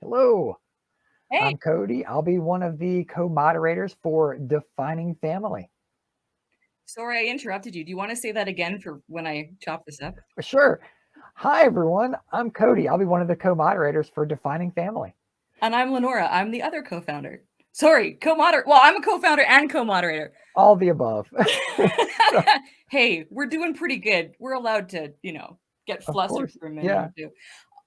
Hello, Hey, I'm Cody. I'll be one of the co-moderators for Defining Family. sorry I interrupted you. Do you want to say that again for when I chop this up? Sure. Hi, everyone. I'm Cody. I'll be one of the co-moderators for Defining Family. And I'm LeNora. I'm the other co-founder. Sorry, co-moderator. Well, I'm a co-founder and co-moderator. All the above. So, Hey, we're doing pretty good. We're allowed to, get of flustered course. for a minute Yeah. or two.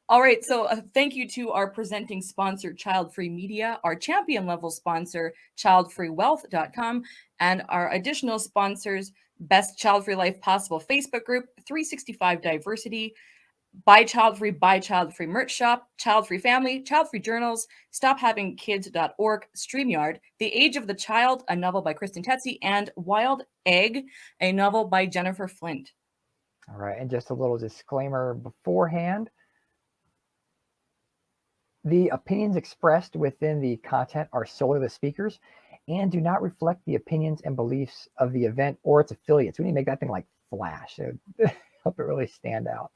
All right, so thank you to our presenting sponsor, Childfree Media, our champion level sponsor, childfreewealth.com, and our additional sponsors, Best Child Free Life Possible Facebook group, 365 Diversity, Buy Child Free merch shop, Childfree Family, Childfree Journals, StopHavingKids.org, StreamYard, The Age of the Child, a novel by Kristen Tsetsi, and Wild Egg, a novel by Jennifer Flint. All right. And just a little disclaimer beforehand. The opinions expressed within the content are solely the speakers and do not reflect the opinions and beliefs of the event or its affiliates. We need to make that thing like flash. So help it really stand out.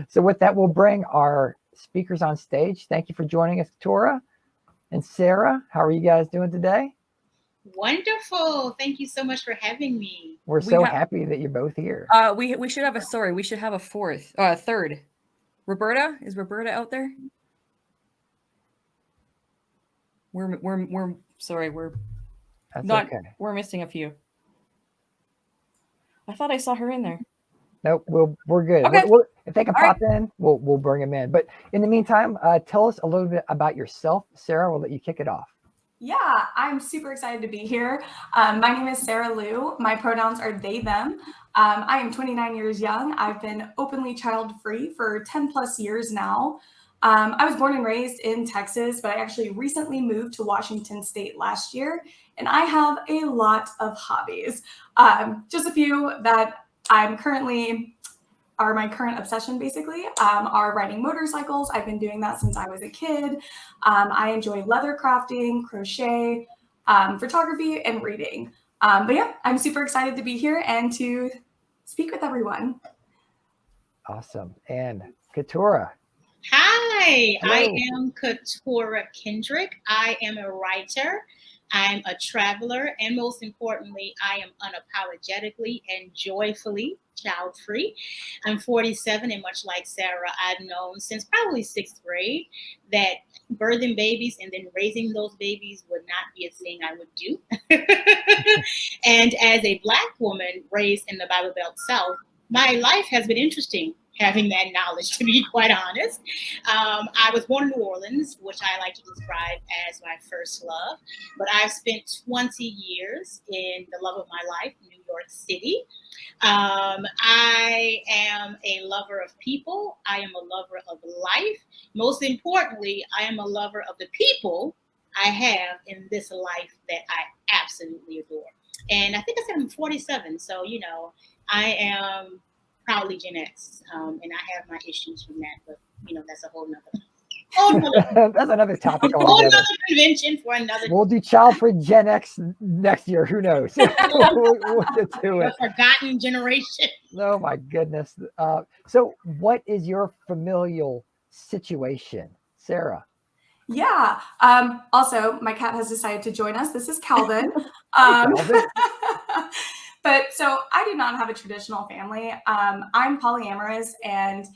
So with that, we'll bring our speakers on stage. Thank you for joining us, Tora and Sarah. How are you guys doing today? Wonderful. Thank you so much for having me. We're so happy that you're both here. We should have a third. Roberta, is Roberta out there? We're sorry, That's not okay. we're missing a few. I thought I saw her in there. Nope, we're good. Okay. If they can All pop in, we'll bring them in. But in the meantime, tell us a little bit about yourself. Sarah, we'll let you kick it off. Yeah, I'm super excited to be here. My name is Sarah Liu. My pronouns are they, them. I am 29 years young. I've been openly child-free for 10 plus years now. I was born and raised in Texas, but I actually recently moved to Washington State last year, and I have a lot of hobbies. Just a few that I'm currently are my current obsession basically are riding motorcycles. I've been doing that since I was a kid. I enjoy leather crafting, crochet, photography, and reading. But yeah, I'm super excited to be here and to speak with everyone. Awesome. And Keturah. Hi, Hello. I am Keturah Kendrick. I am a writer. I'm a traveler. And most importantly, I am unapologetically and joyfully child-free. I'm 47, and much like Sarah, I've known since probably sixth grade that birthing babies and then raising those babies would not be a thing I would do. And as a Black woman raised in the Bible Belt South, my life has been interesting having that knowledge, to be quite honest. I was born in New Orleans, which I like to describe as my first love, but I've spent 20 years in the love of my life, New York City. I am a lover of people. I am a lover of life. Most importantly, I am a lover of the people I have in this life that I absolutely adore. And I think I said I'm 47, so I am proudly Gen X, and I have my issues from that, but that's a whole nother. That's another topic whole altogether. nother convention for another. We'll do Child Free Gen X next year. Who knows? we'll get to it. The forgotten generation. Oh my goodness. So what is your familial situation, Sarah? Yeah. Also, my cat has decided to join us. This is Calvin. Calvin. But so I do not have a traditional family. I'm polyamorous, and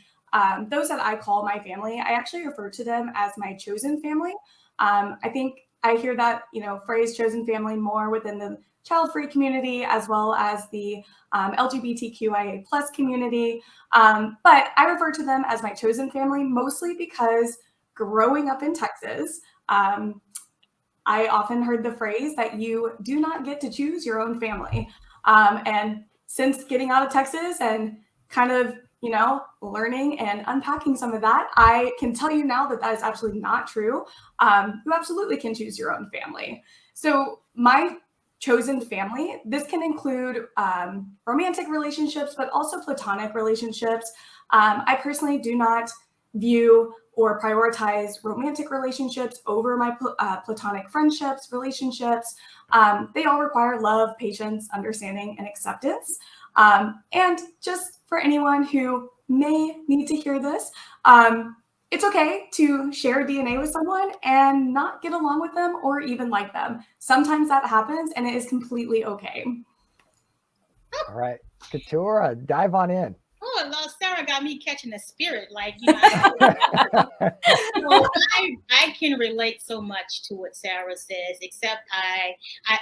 those that I call my family, I actually refer to them as my chosen family. I think I hear that phrase chosen family more within the child-free community as well as the LGBTQIA plus community. But I refer to them as my chosen family mostly because growing up in Texas, I often heard the phrase that you do not get to choose your own family. And since getting out of Texas and kind of, learning and unpacking some of that, I can tell you now that that is absolutely not true. You absolutely can choose your own family. So my chosen family, this can include romantic relationships, but also platonic relationships. I personally do not view or prioritize romantic relationships over my platonic friendships, relationships. They all require love, patience, understanding, and acceptance. And just for anyone who may need to hear this, it's okay to share DNA with someone and not get along with them or even like them. Sometimes that happens, and it is completely okay. All right, Keturah, dive on in. Oh, well, Sarah got me catching the spirit. Like, you know, so I can relate so much to what Sarah says, except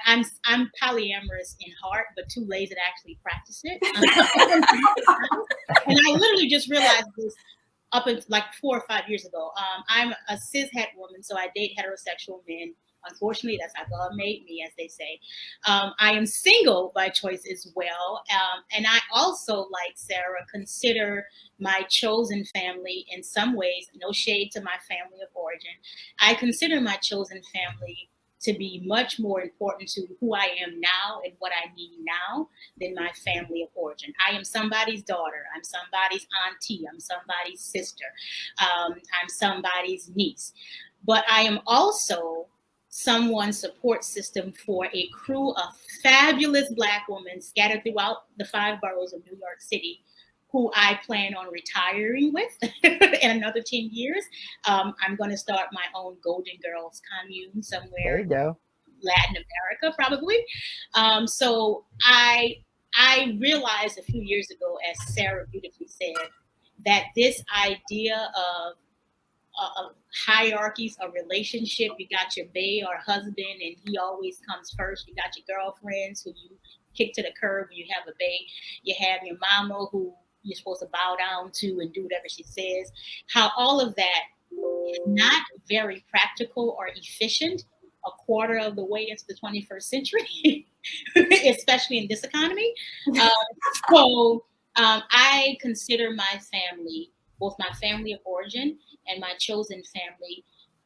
I'm polyamorous in heart, but too lazy to actually practice it. And I literally just realized this up until like 4 or 5 years ago. I'm a cis-het woman, so I date heterosexual men. Unfortunately, that's how God made me, as they say. I am single by choice as well. And I also, like Sarah, consider my chosen family in some ways, no shade to my family of origin. I consider my chosen family to be much more important to who I am now and what I need now than my family of origin. I am somebody's daughter. I'm somebody's auntie. I'm somebody's sister. I'm somebody's niece. But I am also someone's support system for a crew of fabulous Black women scattered throughout the 5 boroughs of New York City, who I plan on retiring with in another 10 years. I'm going to start my own Golden Girls commune somewhere. There you go. Latin America, probably. So I realized a few years ago, as Sarah beautifully said, that this idea of hierarchies of relationship, you got your bae or husband, and he always comes first. You got your girlfriends who you kick to the curb when you have a bae. You have your mama who you're supposed to bow down to and do whatever she says. How all of that is not very practical or efficient a quarter of the way into the 21st century, especially in this economy. I consider my family, both my family of origin and my chosen family,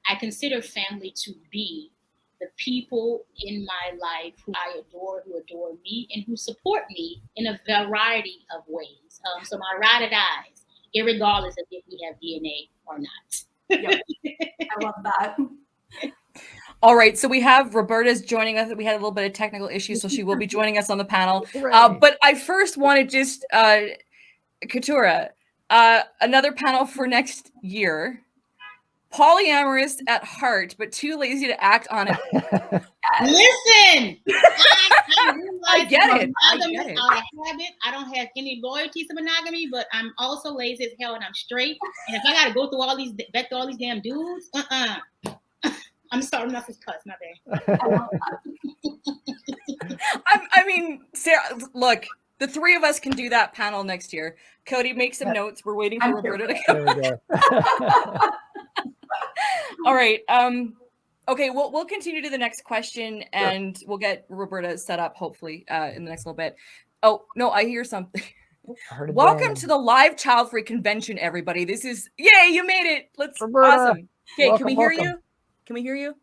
I consider family to be the people in my life who I adore, who adore me, and who support me in a variety of ways. So my ride or dies, irregardless of if we have DNA or not. Yep. I love that. All right, so we have Roberta's joining us. We had a little bit of technical issues, so she will be joining us on the panel. But I first want to just, Keturah, another panel for next year. Polyamorous at heart, but too lazy to act on it. Listen, I get it. Out of habit. I don't have any loyalty to monogamy, but I'm also lazy as hell, and I'm straight. And if I got to go through all these damn dudes, I'm sorry, I'm not supposed to cuss, my bad. I mean, Sarah, look, the 3 of us can do that panel next year. Cody, make some notes. We're waiting for Roberta to come. There we go. All right. Okay, we'll continue to the next question, and we'll get Roberta set up hopefully in the next little bit. Oh no, I hear something. Welcome to the live Childfree Convention, everybody. This is yay! You made it. Let's Roberta, awesome. Okay, welcome, can we hear welcome. you? Can we hear you?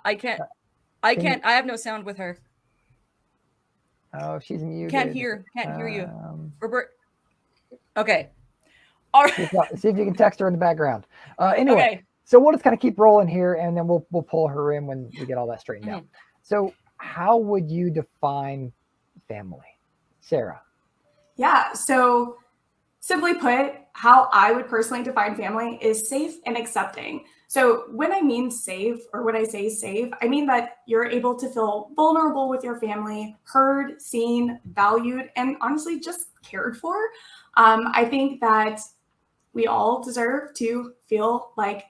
I can't. I can't. I have no sound with her. Oh, she's muted. Can't hear you, Robert. Okay. All right. See if you can text her in the background. Anyway, okay. So we'll just kind of keep rolling here, and then we'll pull her in when we get all that straightened out. So, how would you define family, Sarah? Yeah. So, simply put, how I would personally define family is safe and accepting. So when I mean safe, or when I say safe, I mean that you're able to feel vulnerable with your family, heard, seen, valued, and honestly just cared for. I think that we all deserve to feel like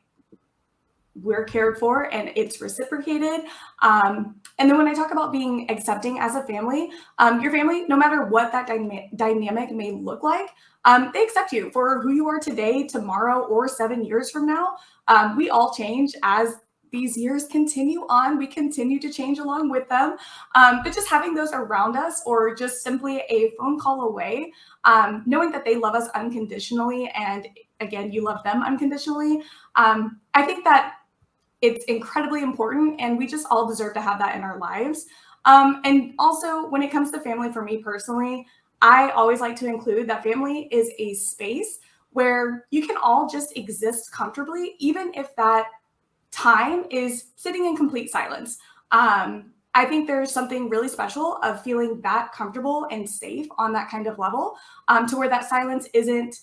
we're cared for and it's reciprocated. And then when I talk about being accepting as a family, your family, no matter what that dynamic may look like, they accept you for who you are today, tomorrow, or 7 years from now. We all change as these years continue on. We continue to change along with them. But just having those around us, or just simply a phone call away, knowing that they love us unconditionally, and again, you love them unconditionally, I think that it's incredibly important, and we just all deserve to have that in our lives. And also, when it comes to family, for me personally, I always like to include that family is a space where you can all just exist comfortably, even if that time is sitting in complete silence. I think there's something really special of feeling that comfortable and safe on that kind of level, to where that silence isn't,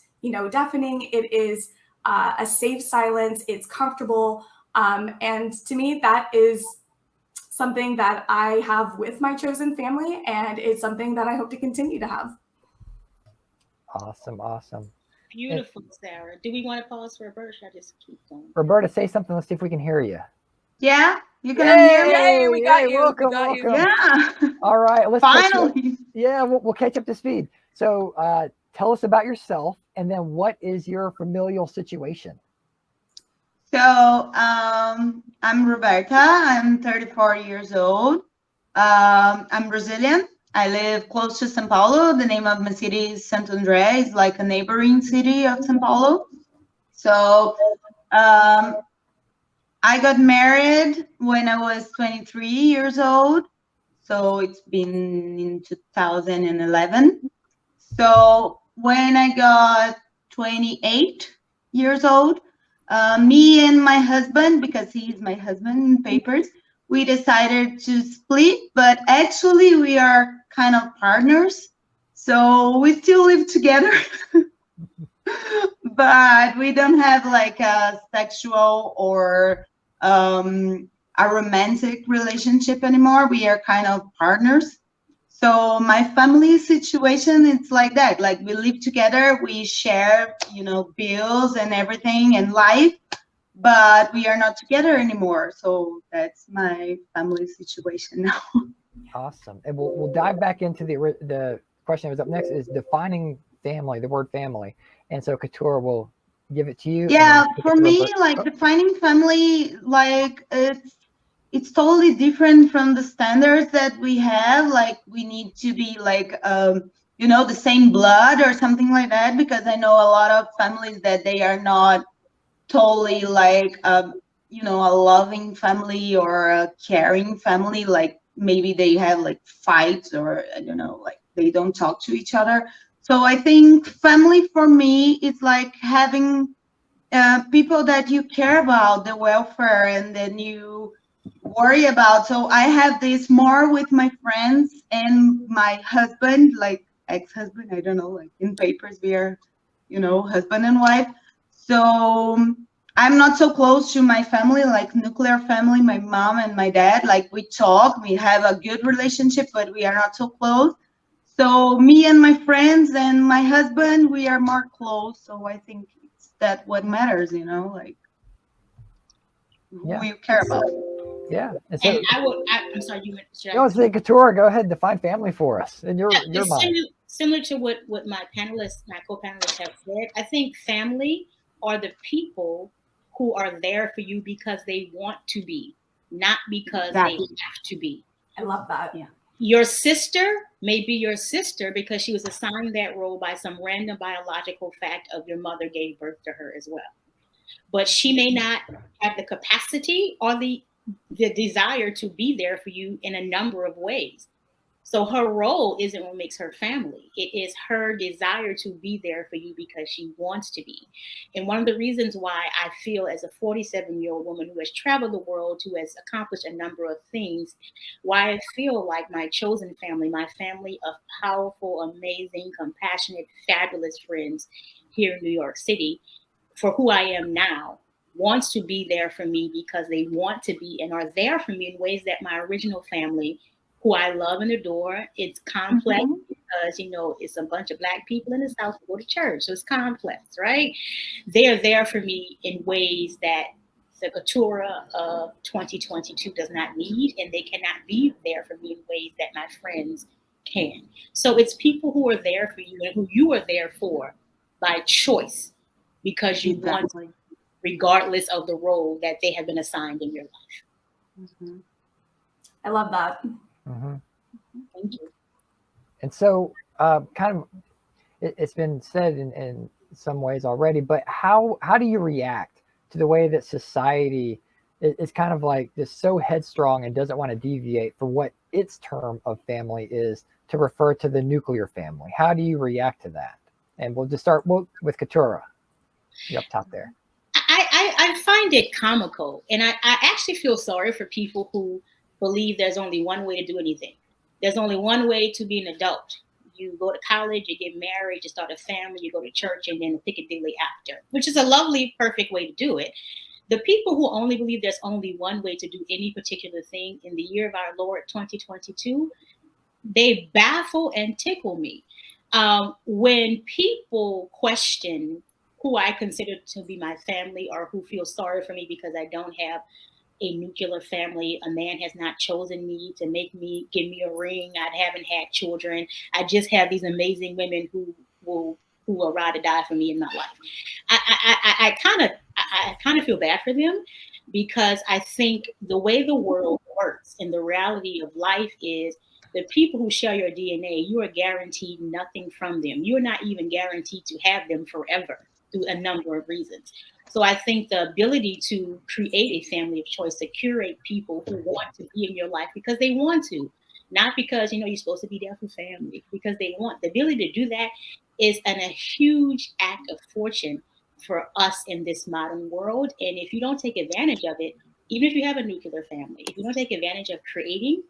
deafening. It is a safe silence. It's comfortable. And to me, that is something that I have with my chosen family, and it's something that I hope to continue to have. Awesome, awesome. Beautiful, Sarah. Do we want to pause for Roberta? Should I just keep going? Roberta, say something. Let's see if we can hear you. Yeah, you can hear me? Yay, we got you. Welcome, We got you. welcome. Yeah. All right, let's catch you up. Finally. Yeah, we'll catch up to speed. So tell us about yourself, and then what is your familial situation? So I'm Roberta. I'm 34 years old. I'm Brazilian. I live close to São Paulo. The name of my city is Santo André. It's like a neighboring city of São Paulo. So I got married when I was 23 years old. So it's been in 2011. So when I got 28 years old, me and my husband, because he's my husband in papers, we decided to split, but actually we are kind of partners. So we still live together, but we don't have like a sexual or a romantic relationship anymore. We are kind of partners. So my family situation, it's like that. Like we live together, we share, bills and everything and life, but we are not together anymore. So that's my family situation now. Awesome. And we'll dive back into the question that was up next is defining family, the word family. And so Katura will give it to you. Yeah, for me, like defining family, like it's totally different from the standards that we have. Like we need to be like, the same blood or something like that, because I know a lot of families that they are not totally like, a loving family or a caring family. Like maybe they have like fights or I don't know, like they don't talk to each other. So I think family for me is like having people that you care about, the welfare, and then you worry about. So I have this more with my friends and my husband, like ex-husband, I don't know, like in papers we are, husband and wife. So I'm not so close to my family, like nuclear family, my mom and my dad. Like we talk, we have a good relationship, but we are not so close. So me and my friends and my husband, we are more close. So I think it's that what matters, like who you care about. Yeah. And so, I'm sorry, you went. No, say Katura, go ahead and define family for us in your mind. Similar to what my co-panelists have said, I think family are the people who are there for you because they want to be, not because they have to be. I love that. Yeah. Your sister may be your sister because she was assigned that role by some random biological fact of your mother gave birth to her as well. But she may not have the capacity or the desire to be there for you in a number of ways. So her role isn't what makes her family. It is her desire to be there for you because she wants to be. And one of the reasons why I feel as a 47-year-old woman who has traveled the world, who has accomplished a number of things, why I feel like my chosen family, my family of powerful, amazing, compassionate, fabulous friends here in New York City, for who I am now, wants to be there for me because they want to be and are there for me in ways that my original family, who I love and adore, it's complex because, it's a bunch of Black people in the South who go to church. So it's complex, right? They are there for me in ways that the Katura of 2022 does not need, and they cannot be there for me in ways that my friends can. So it's people who are there for you and who you are there for by choice because you want, regardless of the role that they have been assigned in your life. I love that. Thank you. And so it's been said in some ways already, but how do you react to the way that society is kind of like just so headstrong and doesn't want to deviate from what its term of family is to refer to the nuclear family? How do you react to that? And we'll just start with Katura. You're up top there. I find it comical, and I actually feel sorry for people who believe there's only one way to do anything. There's only one way to be an adult. You go to college, you get married, you start a family, you go to church, and then Piccadilly after, which is a lovely, perfect way to do it. The people who only believe there's only one way to do any particular thing in the year of our Lord 2022, they baffle and tickle me. When people question who I consider to be my family or who feel sorry for me because I don't have a nuclear family, a man has not chosen me to give me a ring, I haven't had children, I just have these amazing women who will ride or die for me in my life. I kind of feel bad for them, because I think the way the world works and the reality of life is the people who share your DNA, you are guaranteed nothing from them. You are not even guaranteed to have them forever through a number of reasons. So I think the ability to create a family of choice, to curate people who want to be in your life because they want to, not because, you're supposed to be there for family, because they want. The ability to do that is a huge act of fortune for us in this modern world. And if you don't take advantage of it, even if you have a nuclear family, if you don't take advantage of creating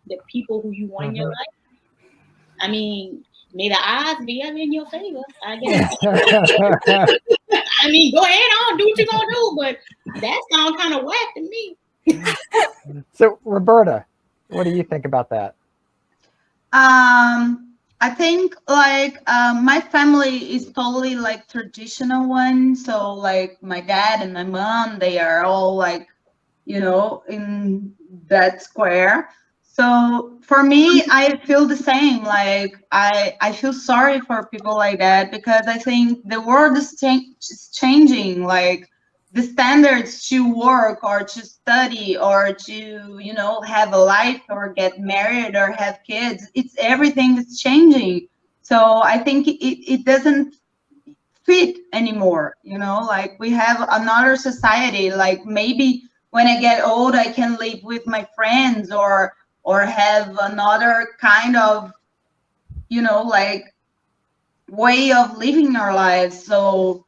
the people who you want in your life, I mean, may the odds be ever in your favor, I guess. I mean, go ahead on, do what you're going to do, but that sounds kind of whack to me. So, Roberta, what do you think about that? I think my family is totally like traditional one. So like my dad and my mom, they are all like, in that square. So for me, I feel the same. Like I feel sorry for people like that, because I think the world is changing. Like the standards to work or to study or to, have a life or get married or have kids, everything is changing. So I think it doesn't fit anymore. Like we have another society. Like maybe when I get old, I can live with my friends or have another kind of, like way of living our lives. So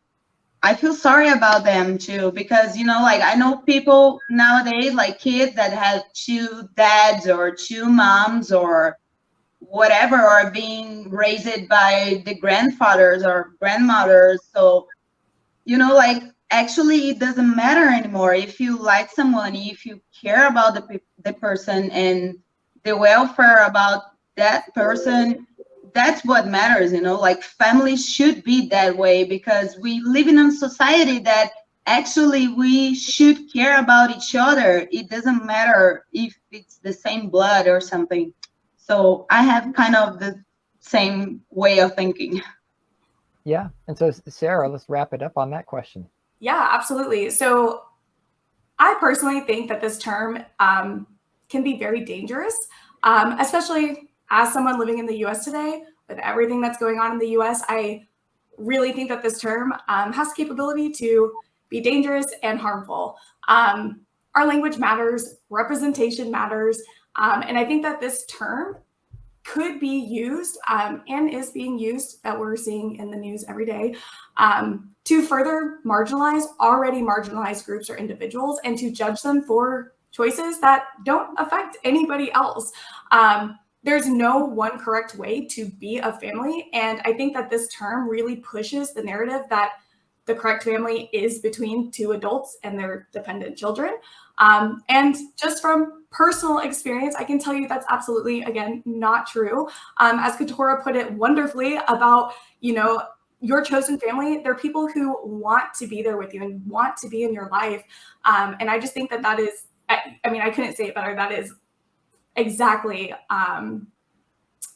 I feel sorry about them too, because, like I know people nowadays, like kids that have two dads or two moms or whatever, are being raised by the grandfathers or grandmothers. So, like actually it doesn't matter anymore. If you like someone, if you care about the person and the welfare about that person, that's what matters. Like family should be that way, because we live in a society that actually we should care about each other. It doesn't matter if it's the same blood or something. So I have kind of the same way of thinking. Yeah. And so, Sarah, let's wrap it up on that question. Yeah, absolutely. So I personally think that this term can be very dangerous, especially as someone living in the US today, with everything that's going on in the US. I really think that this term has the capability to be dangerous and harmful. Our language matters, representation matters, and I think that this term could be used and is being used, that we're seeing in the news every day, to further marginalize already marginalized groups or individuals and to judge them for choices that don't affect anybody else. There's no one correct way to be a family. And I think that this term really pushes the narrative that the correct family is between two adults and their dependent children. And just from personal experience, I can tell you that's absolutely, again, not true. As Katora put it wonderfully about, your chosen family, they're people who want to be there with you and want to be in your life. And I just think that is, I couldn't say it better. That is exactly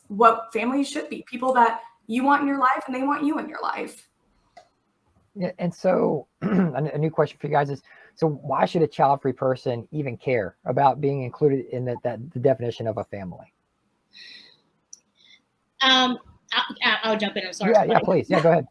what families should be. People that you want in your life and they want you in your life. Yeah, and so a new question for you guys is, so why should a child-free person even care about being included in the definition of a family? I'll jump in. I'm sorry. Yeah, please. Yeah, go ahead.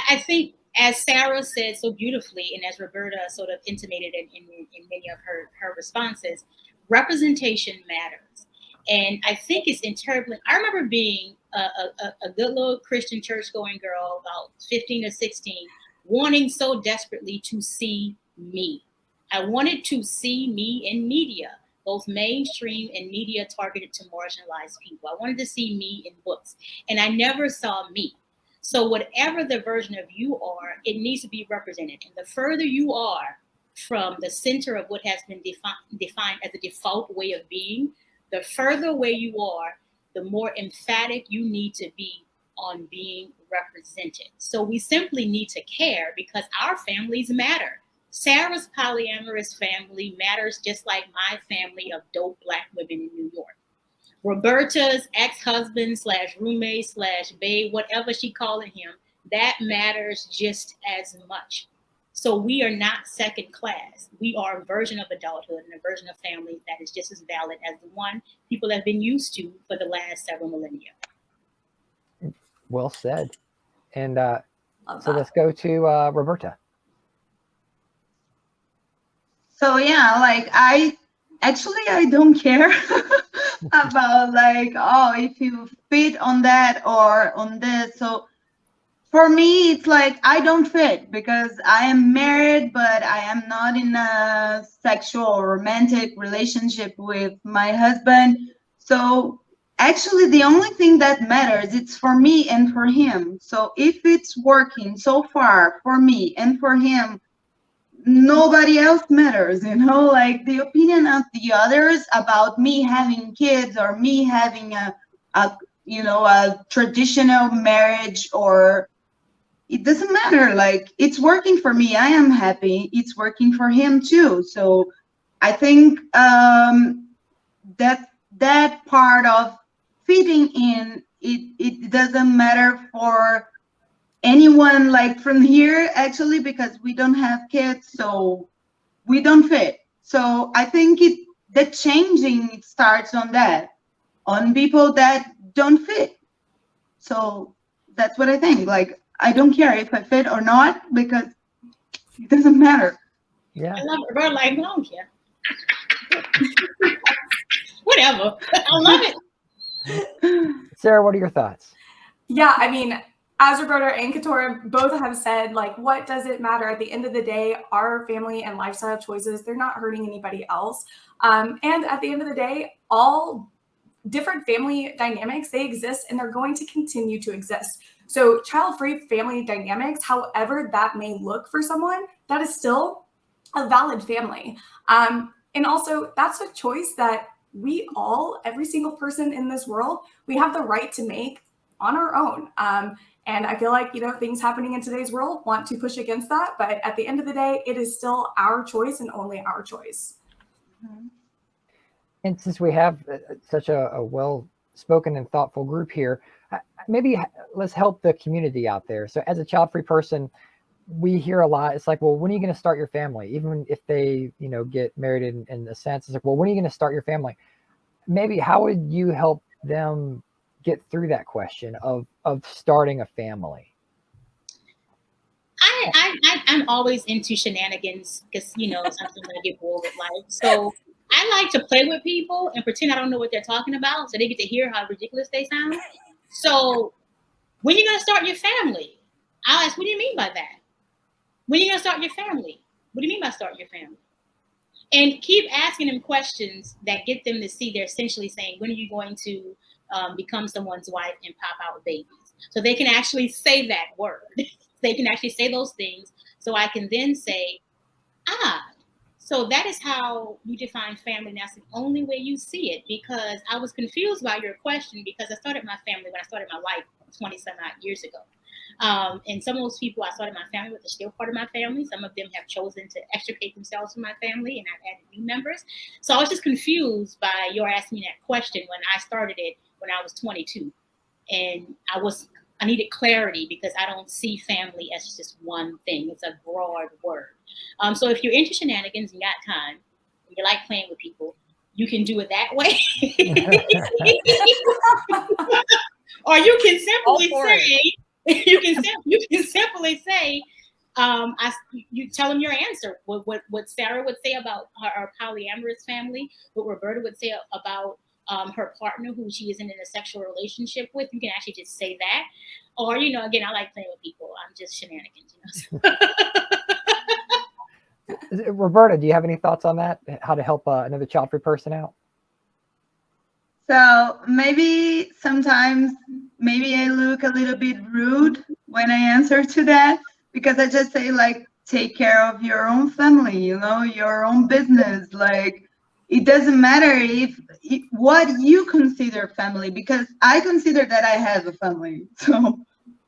I think, as Sarah said so beautifully, and as Roberta sort of intimated in many of her responses, representation matters. And I think it's terribly. I remember being a good little Christian church-going girl, about 15 or 16, wanting so desperately to see me. I wanted to see me in media, both mainstream and media targeted to marginalized people. I wanted to see me in books, and I never saw me. So whatever the version of you are, it needs to be represented. And the further you are from the center of what has been defined as the default way of being, the further away you are, the more emphatic you need to be on being represented. So we simply need to care because our families matter. Sarah's polyamorous family matters just like my family of dope Black women in New York. Roberta's ex-husband / roommate / babe, whatever she calling him, that matters just as much. So we are not second class. We are a version of adulthood and a version of family that is just as valid as the one people have been used to for the last several millennia. Well said. And so let's go to Roberta. So yeah, like I don't care about like, oh, if you fit on that or on this. So for me, it's like I don't fit because I am married, but I am not in a sexual or romantic relationship with my husband. So actually, the only thing that matters, it's for me and for him. So if it's working so far for me and for him, nobody else matters, like the opinion of the others about me having kids or me having a traditional marriage, or it doesn't matter. Like, it's working for me, I am happy, it's working for him too. So I think that part of fitting in, it doesn't matter for anyone like from here, actually, because we don't have kids, so we don't fit. So I think the changing, it starts on people that don't fit. So that's what I think. Like, I don't care if I fit or not because it doesn't matter. Yeah. I love it. We're like, I don't care. Whatever. I love it. Sarah, what are your thoughts? Yeah, I mean, as Roberta and Katora both have said, like, what does it matter? At the end of the day, our family and lifestyle choices, they're not hurting anybody else. And at the end of the day, all different family dynamics, they exist and they're going to continue to exist. So child-free family dynamics, however that may look for someone, that is still a valid family. And also, that's a choice that we all, every single person in this world, we have the right to make on our own. And I feel like, things happening in today's world want to push against that. But at the end of the day, it is still our choice and only our choice. And since we have such a well-spoken and thoughtful group here, maybe let's help the community out there. So as a child-free person, we hear a lot. It's like, well, when are you going to start your family? Even if they, get married in a sense, it's like, well, when are you going to start your family? Maybe how would you help them get through that question of starting a family? I'm always into shenanigans because, sometimes I get bored with life. So I like to play with people and pretend I don't know what they're talking about so they get to hear how ridiculous they sound. So when are you going to start your family? I'll ask, what do you mean by that? When are you going to start your family? What do you mean by starting your family? And keep asking them questions that get them to see they're essentially saying, when are you going to become someone's wife and pop out babies? So they can actually say that word. They can actually say those things. So I can then say, so that is how you define family. And that's the only way you see it, because I was confused by your question because I started my family when I started my life 20-some odd years ago. And some of those people I started my family with are still part of my family. Some of them have chosen to extricate themselves from my family, and I've added new members. So I was just confused by your asking me that question when I started it when I was 22. And I needed clarity because I don't see family as just one thing. It's a broad word. So if you're into shenanigans and you got time, and you like playing with people, you can do it that way. Or you can simply simply say, you tell them your answer. What Sarah would say about her polyamorous family, what Roberta would say about her partner who she isn't in a sexual relationship with. You can actually just say that. Or, again, I like playing with people. I'm just shenanigans, Roberta, do you have any thoughts on that? How to help another child-free person out? So maybe sometimes maybe I look a little bit rude when I answer to that, because I just say like, take care of your own family, your own business. Like, it doesn't matter if what you consider family, because I consider that I have a family. So,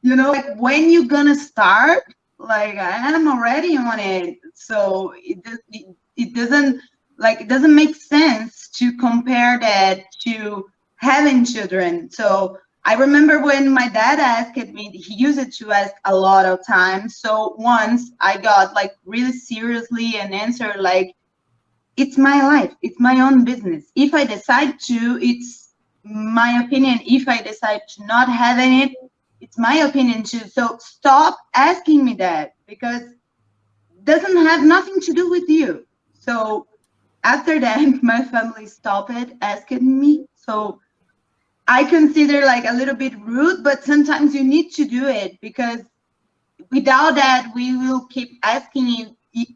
like, when you gonna start, like, I am already on it. So it doesn't, like, it doesn't make sense to compare that to having children. So I remember when my dad asked me, he used it to ask a lot of times. So once I got like really seriously and answered like, it's my life, it's my own business. If I decide to, it's my opinion. If I decide to not having it, it's my opinion too. So stop asking me that, because it doesn't have nothing to do with you. So after that, my family stopped asking me. So I consider like a little bit rude, but sometimes you need to do it, because without that, we will keep asking you,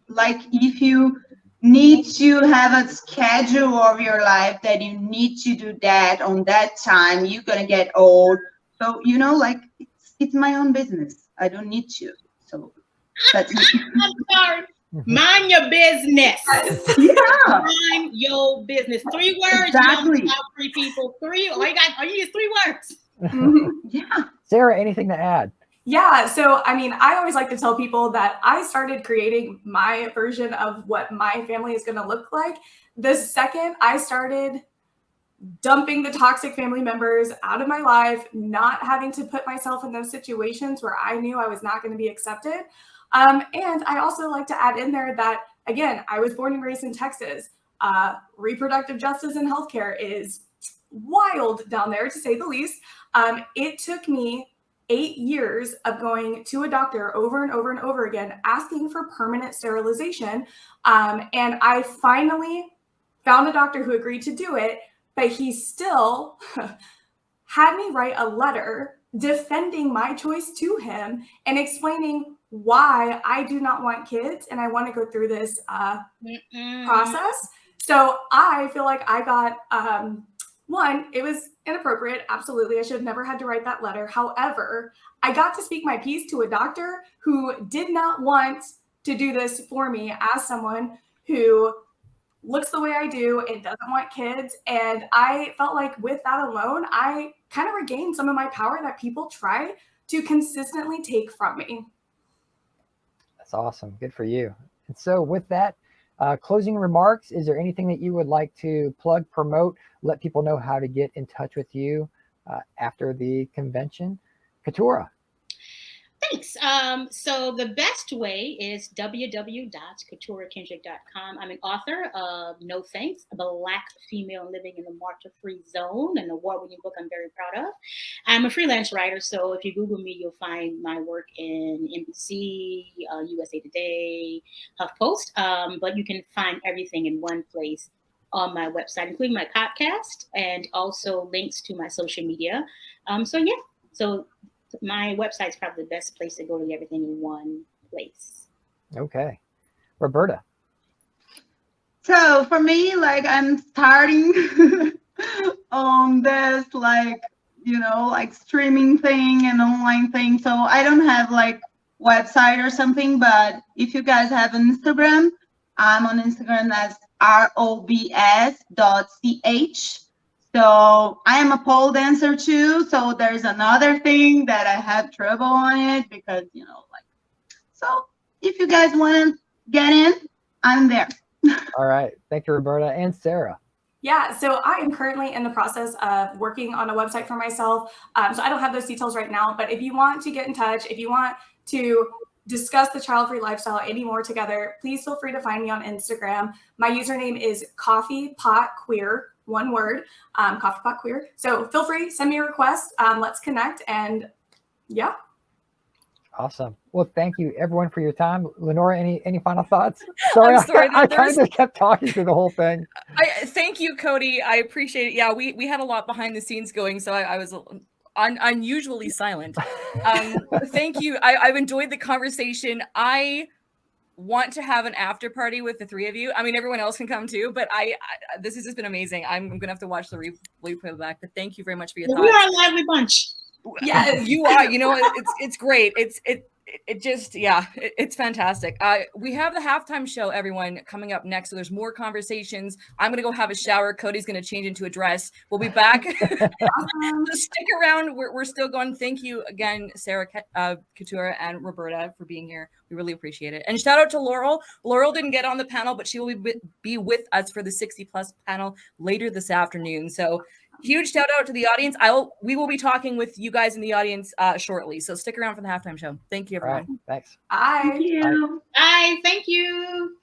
like, if you need to have a schedule of your life that you need to do that on that time, you're gonna get old. So, like, it's my own business. I don't need to. So that's me. I'm sorry. Mind your business. Yeah. Mind your business. 3 words. Exactly. Young child-free people. 3. All you use 3 words. Yeah. Sarah, anything to add? Yeah, so I mean, I always like to tell people that I started creating my version of what my family is going to look like the second I started dumping the toxic family members out of my life, not having to put myself in those situations where I knew I was not going to be accepted. And I also like to add in there that, again, I was born and raised in Texas. Reproductive justice and healthcare is wild down there, to say the least. It took me 8 years of going to a doctor over and over and over again, asking for permanent sterilization. And I finally found a doctor who agreed to do it, but he still had me write a letter defending my choice to him and explaining why I do not want kids and I want to go through this process. So I feel like I got, one, it was inappropriate. Absolutely. I should have never had to write that letter. However, I got to speak my piece to a doctor who did not want to do this for me as someone who looks the way I do and doesn't want kids. And I felt like with that alone, I kind of regained some of my power that people try to consistently take from me. That's awesome. Good for you. And so with that, closing remarks, is there anything that you would like to plug, promote, let people know how to get in touch with you after the convention? Katura. Thanks. So the best way is www.katurakendrick.com. I'm an author of No Thanks, a Black female living in the martyr-free zone, an award-winning book I'm very proud of. I'm a freelance writer, so if you Google me, you'll find my work in NBC, USA Today, HuffPost, but you can find everything in one place on my website, including my podcast and also links to my social media. So my website is probably the best place to go to get everything in one place. Okay. Roberta. So for me, like, I'm starting on this, like, like streaming thing and online thing. So I don't have like website or something, but if you guys have an Instagram, I'm on Instagram as robs.ch. So I am a pole dancer too. So there's another thing that I had trouble on it because, so if you guys want to get in, I'm there. All right. Thank you, Roberta. And Sarah. Yeah, so I am currently in the process of working on a website for myself. So I don't have those details right now, but if you want to get in touch, if you want to discuss the child-free lifestyle anymore together, please feel free to find me on Instagram. My username is coffeepotqueer, one word, coffeepotqueer. So feel free, send me a request. Let's connect, and yeah. Awesome. Well, thank you everyone for your time. LeNora, any final thoughts? Sorry, I kind of kept talking through the whole thing. Thank you, Cody. I appreciate it. Yeah, we had a lot behind the scenes going, so I was unusually silent. Thank you. I've enjoyed the conversation. I want to have an after party with the three of you. I mean, everyone else can come too, but I this has just been amazing. I'm gonna have to watch the replay back. But thank you very much for your thoughts. We are a lively bunch. Yes, you are. You know, it's great. It just, yeah, it's fantastic. We have the halftime show, everyone, coming up next. So there's more conversations. I'm going to go have a shower. Cody's going to change into a dress. We'll be back. So stick around. We're still going. Thank you again, Sarah Couture and Roberta, for being here. We really appreciate it. And shout out to Laurel. Laurel didn't get on the panel, but she will be with us for the 60 plus panel later this afternoon. So huge shout out to the audience. We will be talking with you guys in the audience shortly. So stick around for the halftime show. Thank you, everyone. All right, thanks. Bye. Thank you. Bye. Thank you.